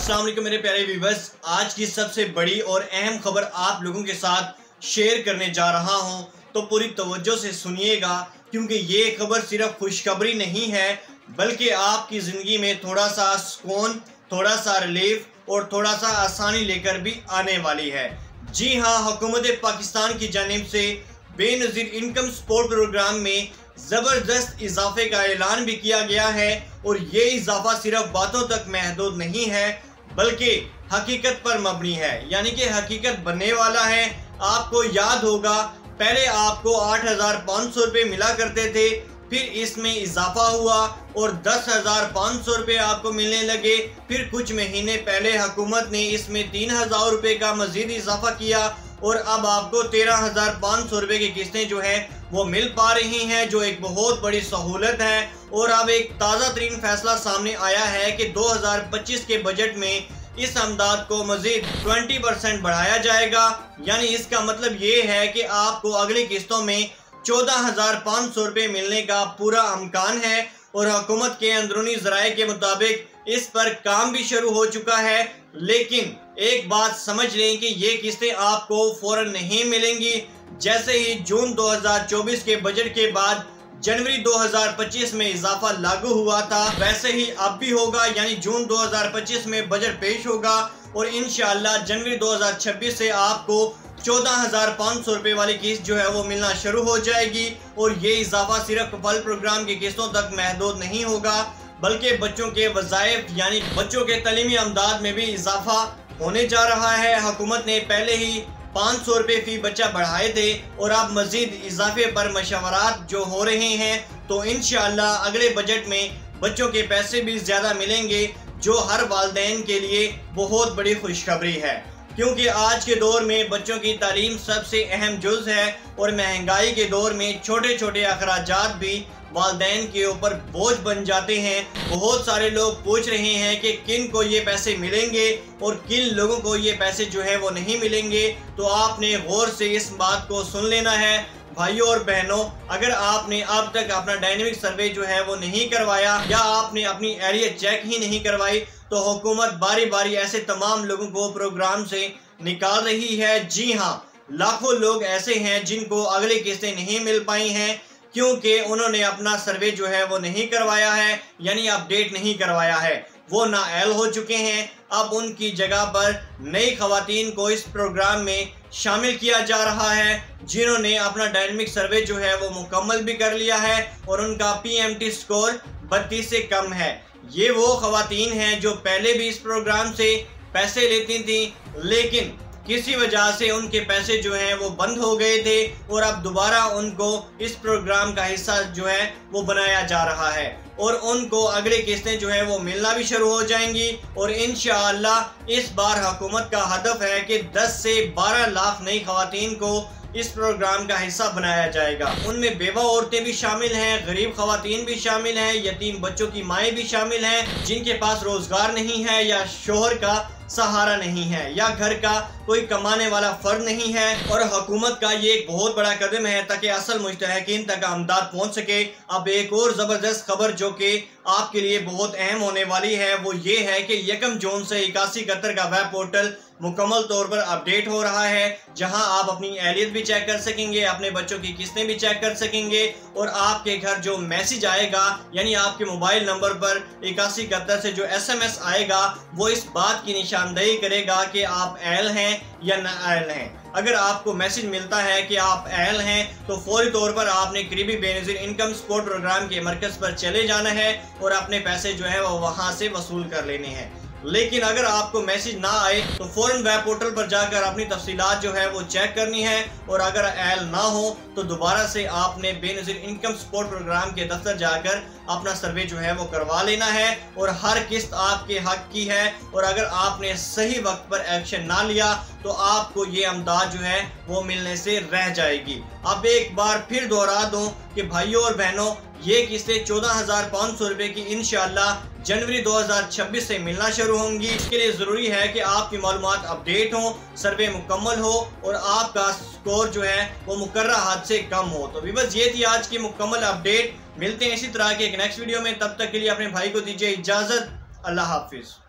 अस्सलाम वालेकुम मेरे प्यारे व्यूअर्स। आज की सबसे बड़ी और अहम खबर आप लोगों के साथ शेयर करने जा रहा हूं, तो पूरी तवज्जो से सुनिएगा क्योंकि ये खबर सिर्फ खुशखबरी नहीं है बल्कि आपकी ज़िंदगी में थोड़ा सा सुकून, थोड़ा सा रिलीफ और थोड़ा सा आसानी लेकर भी आने वाली है। जी हाँ, हुकूमत पाकिस्तान की जानिब से बेनज़ीर इनकम सपोर्ट प्रोग्राम में ज़बरदस्त इजाफे का ऐलान भी किया गया है और ये इजाफा सिर्फ बातों तक महदूद नहीं है बल्कि हकीकत पर मबनी है, यानी कि हकीकत बनने वाला है। आपको याद होगा पहले आपको 8,500 रुपये मिला करते थे, फिर इसमें इजाफा हुआ और 10,500 रुपये आपको मिलने लगे। फिर कुछ महीने पहले हुकूमत ने इसमें 3,000 रुपये का मजीद इजाफा किया और अब आपको 13,500 रुपये की किस्तें जो है वो मिल पा रही हैं, जो एक बहुत बड़ी सहूलत है। और अब एक ताज़ा तरीन फैसला सामने आया है कि 2025 के बजट में इस अमदाद को मजीद 20% बढ़ाया जाएगा। यानी इसका मतलब ये है कि आपको अगली किस्तों में 14,500 रुपये मिलने का पूरा इम्कान है और हुकूमत के अंदरूनी ज़राए के मुताबिक इस पर काम भी शुरू हो चुका है। लेकिन एक बात समझ लें कि ये किस्तें आपको फ़ौरन नहीं मिलेंगी। जैसे ही जून 2024 के बजट के बाद जनवरी 2025 में इजाफा लागू हुआ था, वैसे ही अब भी होगा। यानी जून 2025 में बजट पेश होगा और इंशाअल्लाह जनवरी 2026 से आपको 14,500 रुपये वाली किस्त जो है वो मिलना शुरू हो जाएगी। और ये इजाफा सिर्फ कफल प्रोग्राम की किस्तों तक महदूद नहीं होगा बल्कि बच्चों के वज़ाइफ यानी बच्चों के तलीमी अमदाद में भी इजाफा होने जा रहा है। हुकूमत ने पहले ही 500 रुपये फी बच्चा बढ़ाए थे और अब मजीद इजाफे पर मशवरात जो हो रहे हैं, तो इंशाअल्लाह अगले बजट में बच्चों के पैसे भी ज़्यादा मिलेंगे, जो हर वालिदैन के लिए बहुत बड़ी खुशखबरी है। क्योंकि आज के दौर में बच्चों की तालीम सबसे अहम जुज़ है और महंगाई के दौर में छोटे छोटे अखराजात भी वालिदैन के ऊपर बोझ बन जाते हैं। बहुत सारे लोग पूछ रहे हैं कि किन को ये पैसे मिलेंगे और किन लोगों को ये पैसे जो है वो नहीं मिलेंगे। तो आपने गौर से इस बात को सुन लेना है भाइयों और बहनों। अगर आपने अब तक अपना डायनेमिक सर्वे जो है वो नहीं करवाया या आपने अपनी एरिया चेक ही नहीं करवाई, तो हुकूमत बारी बारी ऐसे तमाम लोगों को प्रोग्राम से निकाल रही है। जी हाँ, लाखों लोग ऐसे हैं जिनको अगली किस्तें नहीं मिल पाई हैं क्योंकि उन्होंने अपना सर्वे जो है वो नहीं करवाया है, यानी अपडेट नहीं करवाया है, वो नाअहल हो चुके हैं। अब उनकी जगह पर नई खवातीन को इस प्रोग्राम में शामिल किया जा रहा है जिन्होंने अपना डायनेमिक सर्वे जो है वो मुकम्मल भी कर लिया है और उनका PMT स्कोर 32 से कम है। ये वो खवातीन हैं जो पहले भी इस प्रोग्राम से पैसे लेती थी, लेकिन किसी वजह से उनके पैसे जो हैं वो बंद हो गए थे और अब दोबारा उनको इस प्रोग्राम का हिस्सा जो है वो बनाया जा रहा है और उनको अगली किस्तें जो है वो मिलना भी शुरू हो जाएंगी। और इंशाअल्लाह इस बार हुकूमत का हदफ है कि 10 से 12 लाख नई खवातीन को इस प्रोग्राम का हिस्सा बनाया जाएगा। उनमें बेवा औरतें भी शामिल हैं, गरीब खवातीन भी शामिल हैं, यतीम बच्चों की माएँ भी शामिल हैं जिनके पास रोजगार नहीं है या शोहर का सहारा नहीं है या घर का कोई कमाने वाला फर्द नहीं है। और हुकूमत का ये एक बहुत बड़ा कदम है ताकि असल मुस्तहकीन तक आमदाद पहुंच सके। अब एक और ज़बरदस्त खबर जो कि आपके लिए बहुत अहम होने वाली है वो ये है कि 1 जून से 8171 का वेब पोर्टल मुकम्मल तौर पर अपडेट हो रहा है, जहां आप अपनी एहलियत भी चेक कर सकेंगे, अपने बच्चों की किस्तें भी चेक कर सकेंगे और आपके घर जो मैसेज आएगा यानी आपके मोबाइल नंबर पर 8171 से जो SMS आएगा वो इस बात की निशानदेही करेगा कि आप अहल हैं या नाअहल हैं। अगर आपको मैसेज मिलता है कि आप अहल हैं तो फौरी तौर पर आपने करीबी बेनज़ीर इनकम सपोर्ट प्रोग्राम के मरकज़ पर चले जाना है और अपने पैसे जो है वो वहाँ से वसूल कर लेने हैं। लेकिन अगर आपको मैसेज ना आए तो फ़ौरन वेब पोर्टल पर जाकर अपनी तफसीलात जो है वो चेक करनी है और अगर अहल ना हो तो दोबारा से आपने बेनज़ीर इनकम सपोर्ट प्रोग्राम के दफ्तर जाकर अपना सर्वे जो है वो करवा लेना है और हर किस्त आपके हक की है। और अगर आपने सही वक्त पर एक्शन ना लिया तो आपको ये अमदाद जो है वो मिलने से रह जाएगी। अब एक बार फिर दोहरा दूं कि भाइयों और बहनों, ये किस्तें 14,500 रुपये की इंशाअल्लाह जनवरी 2026 से मिलना शुरू होंगी। इसके लिए ज़रूरी है कि आपकी मालूमात अपडेट हो, सर्वे मुकम्मल हो और आपका स्कोर जो है वो मुकर्रर हद से कम हो। तो व्यूअर्स, ये थी आज की मुकम्मल अपडेट। मिलते हैं इसी तरह के एक नेक्स्ट वीडियो में, तब तक के लिए अपने भाई को दीजिए इजाज़त। अल्लाह हाफिज़।